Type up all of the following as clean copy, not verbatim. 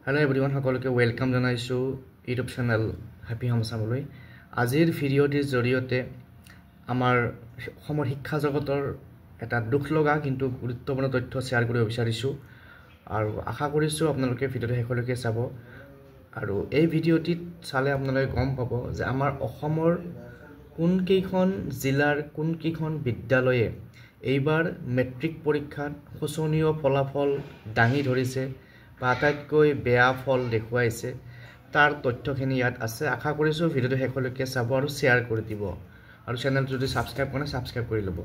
Hello everyone, সকলোকে welcome জানাইছো YouTube channel happy home চাবলৈ। আজিৰ ভিডিঅ'টিৰ জৰিয়তে আমাৰ অসমৰ শিক্ষা জগতৰ এটা দুখ লগা কিন্তু গুৰুত্বপূৰ্ণ তথ্য শ্বেয়াৰ কৰিব বিচাৰিছো আৰু আশা কৰিছো আপোনালোকে ভিডিঅ'টো শেষলৈকে চাব আৰু এই ভিডিঅ'টিত চালে আপোনালোকে গম পাব যে আমাৰ অসমৰ কোন কেইখন জিলাৰ কোন কেইখন বিদ্যালয়ে এইবাৰ মেট্ৰিক পৰীক্ষাত শোচনীয় ফলাফল দাঙি ধৰিছে বা আটাইতকৈ বেয়া ফল দেখুৱাইছে তাৰ তথ্যখিনি ইয়াত আছে। আশা কৰিছো ভিডিঅ'টো শেষলৈকে চাব আৰু শ্বেয়াৰ কৰি দিব আৰু চেনেলটো যদি সাবস্ক্ৰাইব কৰা সাবস্ক্ৰাইব কৰি ল'ব।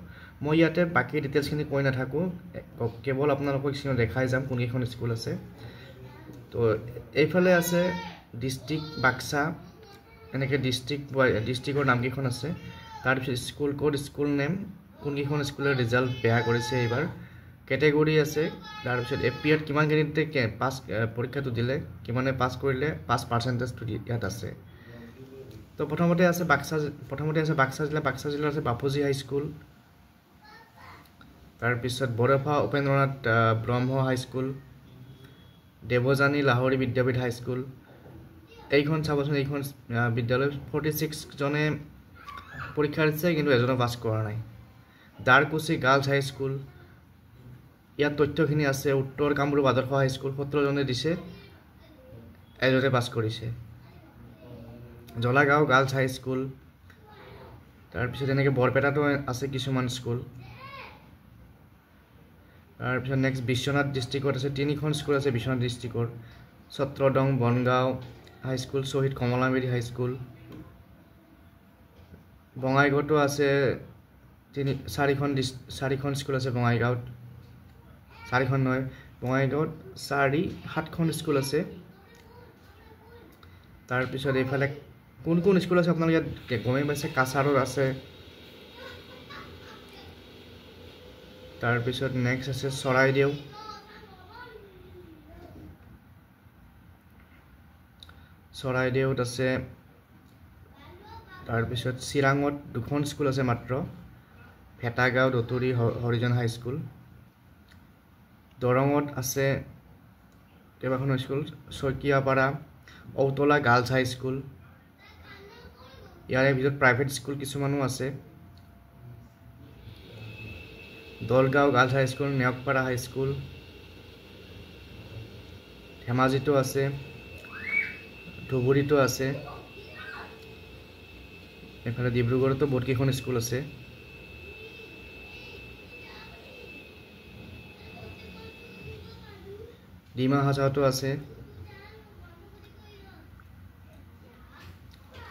মই ইয়াতে বাকি ডিটেইলছখিনি কৈ নাথাকো, কেৱল আপোনালোকক কিছু দেখাই যাম কোন কেইখন স্কুল আছে। তো এইফালে আছে ডিস্ট্ৰিক্ট বাক্সা, এনেকৈ ডিস্ট্ৰিক্টৰ নাম কেইখন আছে, তাৰপিছত স্কুল কোড, স্কুল নেম, কোন কেইখন স্কুলৰ ৰিজাল্ট বেয়া কৰিছে এইবাৰ, কেটেগৰী আছে, তাৰপিছত এপিয়াত কিমান কেণ্ডিডেটে পাছ পৰীক্ষাটো দিলে, কিমানে পাছ কৰিলে, পাছ পাৰ্চেণ্টেজটো ইয়াত আছে। তো প্ৰথমতে আছে বাক্সা জিলা আছে বাপুজি হাইস্কুল, তাৰপিছত বৰফা উপেন্দ্ৰনাথ ব্ৰহ্ম হাইস্কুল, দেৱজানী লাহৰী বিদ্যাপীঠ হাইস্কুল। এইখন চাবচোন, এইখন বিদ্যালয় 46 জনে পৰীক্ষা দিছে কিন্তু এজনো পাছ কৰা নাই। দাৰকুচি গাৰ্লছ হাইস্কুল, ইয়াত তথ্যখিনি আছে। উত্তৰ কামৰূপ আদৰ্শ হাইস্কুল 17 জনে দিছে, এজনে পাছ কৰিছে। জলাগাঁও গাৰ্লছ হাইস্কুল, তাৰপিছত এনেকৈ বৰপেটাতো আছে কিছুমান স্কুল। তাৰপিছত নেক্সট বিশ্বনাথ ডিষ্ট্ৰিক্টত আছে, 3খন স্কুল আছে বিশ্বনাথ ডিষ্ট্ৰিক্টৰ, ছত্ৰদং বনগাঁও হাইস্কুল, শ্বহীদ কমলাবাৰী হাইস্কুল। বঙাইগাঁৱতো আছে 4খন স্কুল আছে বঙাইগাঁৱত, 4খন নহয়, বঙাইগাঁৱত 7খন স্কুল আছে। তাৰপিছত এইফালে কোন কোন স্কুল আছে আপোনালোকে ইয়াত গমেই পাইছে, কাছাৰত আছে। তাৰপিছত নেক্সট আছে চৰাইদেউত আছে। তাৰপিছত চিৰাঙত 2খন স্কুল আছে মাত্ৰ, ভেটাগাঁও দতুৰি হৰিজন হাইস্কুল। দৰঙত আছে কেইবাখন স্কুল, শইকীয়াপাৰা ঔতলা গাৰ্লছ হাইস্কুল, ইয়াৰে ভিতৰত প্ৰাইভেট স্কুল কিছুমানো আছে। দলগাঁও গাৰ্লছ হাইস্কুল, নেওকপাৰা হাইস্কুল, ধেমাজিতো আছে, ধুবুৰীতো আছে, এইফালে ডিব্ৰুগড়তো বহুত কেইখন স্কুল আছে। ডিমা হাছাওতো আছে।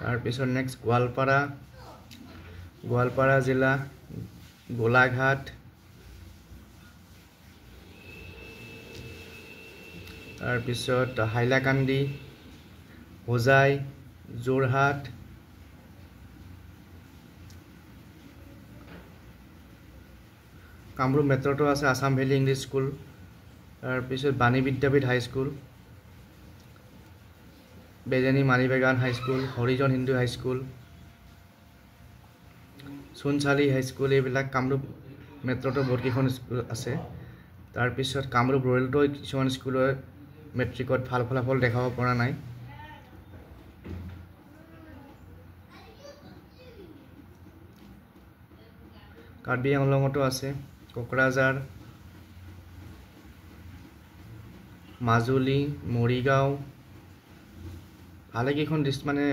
তাৰপিছত নেক্সট গোৱালপাৰা জিলা, গোলাঘাট, তাৰপিছত হাইলাকান্দি, হোজাই, যোৰহাট, কামৰূপ মেট্ৰতো আছে আছাম ভেলী ইংলিছ স্কুল, তাৰপিছত Bani Vidyapith high school, Bejeni Malibagan high school, Harijan Hindu high school, Sonsali high school, এইবিলাক কামৰূপ মেট্ৰতো বহুত কেইখন স্কুল আছে। তাৰপিছত কামৰূপ ৰুৰেলতো কিছুমান স্কুলৰ মেট্ৰিকত ভাল ফলাফল দেখাব পৰা নাই। কাৰ্বি আংলঙতো আছে, কোকৰাঝাৰ, মাজুলী, মৰিগাঁও, ভালেকেইখন মানে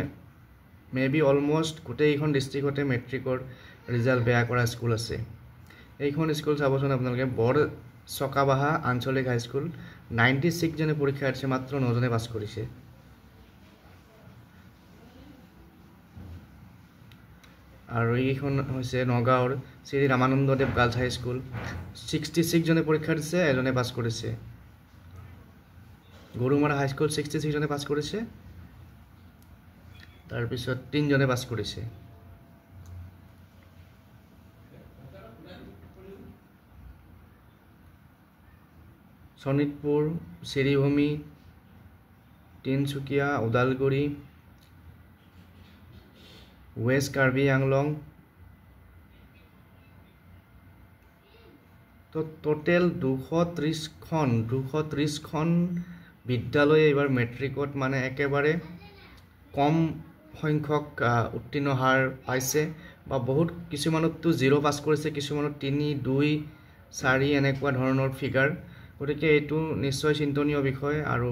মেবি অলমষ্ট গোটেইকেইখন ডিষ্ট্ৰিক্টতে মেট্ৰিকৰ ৰিজাল্ট বেয়া কৰা স্কুল আছে। এইখন স্কুল চাবচোন আপোনালোকে, বৰ চকাবাহা আঞ্চলিক হাইস্কুল, 96 জনে পৰীক্ষা দিছে, মাত্ৰ 9 জনে পাছ কৰিছে। আৰু এইখন হৈছে নগাঁৱৰ শ্ৰী ৰামানন্দদেৱ গাৰ্লছ হাইস্কুল, 66 জনে পৰীক্ষা দিছে, এজনে পাছ কৰিছে। গৰুমাৰা হাইস্কুল 66 জনে পাছ কৰিছে, তাৰপিছত 3 জনে পাছ কৰিছে। শোণিতপুৰ, শ্ৰীভূমি, তিনচুকীয়া, ওদালগুৰি, ৱেষ্ট কাৰ্বি আংলং। তো টোটেল 230খন বিদ্যালয়ে এইবাৰ মেট্ৰিকত মানে একেবাৰে কম সংখ্যক উত্তীৰ্ণ হাৰ পাইছে বা বহুত কিছুমানতো 0 পাছ কৰিছে, কিছুমানত 3, 2, 4 এনেকুৱা ধৰণৰ ফিগাৰ। গতিকে এইটো নিশ্চয় চিন্তনীয় বিষয় আৰু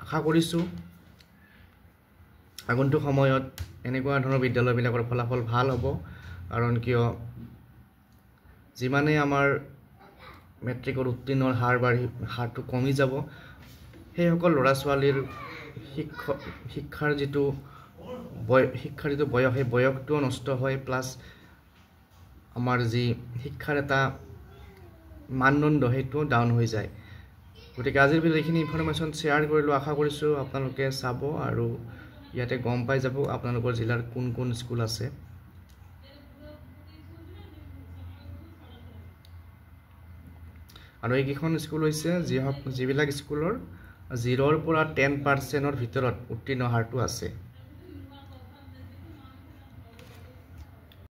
আশা কৰিছোঁ আগন্তুক সময়ত এনেকুৱা ধৰণৰ বিদ্যালয়বিলাকৰ ফলাফল ভাল হ'ব। কাৰণ কিয় যিমানে আমাৰ মেট্ৰিকৰ উত্তীৰ্ণৰ হাৰটো কমি যাব, সেইসকল ল'ৰা ছোৱালীৰ শিক্ষাৰ যিটো বয়স সেই বয়সটোও নষ্ট হয়, প্লাছ আমাৰ যি শিক্ষাৰ এটা মানদণ্ড সেইটো ডাউন হৈ যায়। গতিকে আজিৰ ভিডিঅ'ত এইখিনি ইনফৰমেশ্যন শ্বেয়াৰ কৰিলোঁ। আশা কৰিছোঁ আপোনালোকে চাব আৰু ইয়াতে গম পাই যাব আপোনালোকৰ জিলাৰ কোন কোন স্কুল আছে। আৰু এইকেইখন স্কুল হৈছে যিবিলাক স্কুলৰ 0ৰ পৰা 10% ভিতৰত উত্তীৰ্ণ হাৰটো আছে।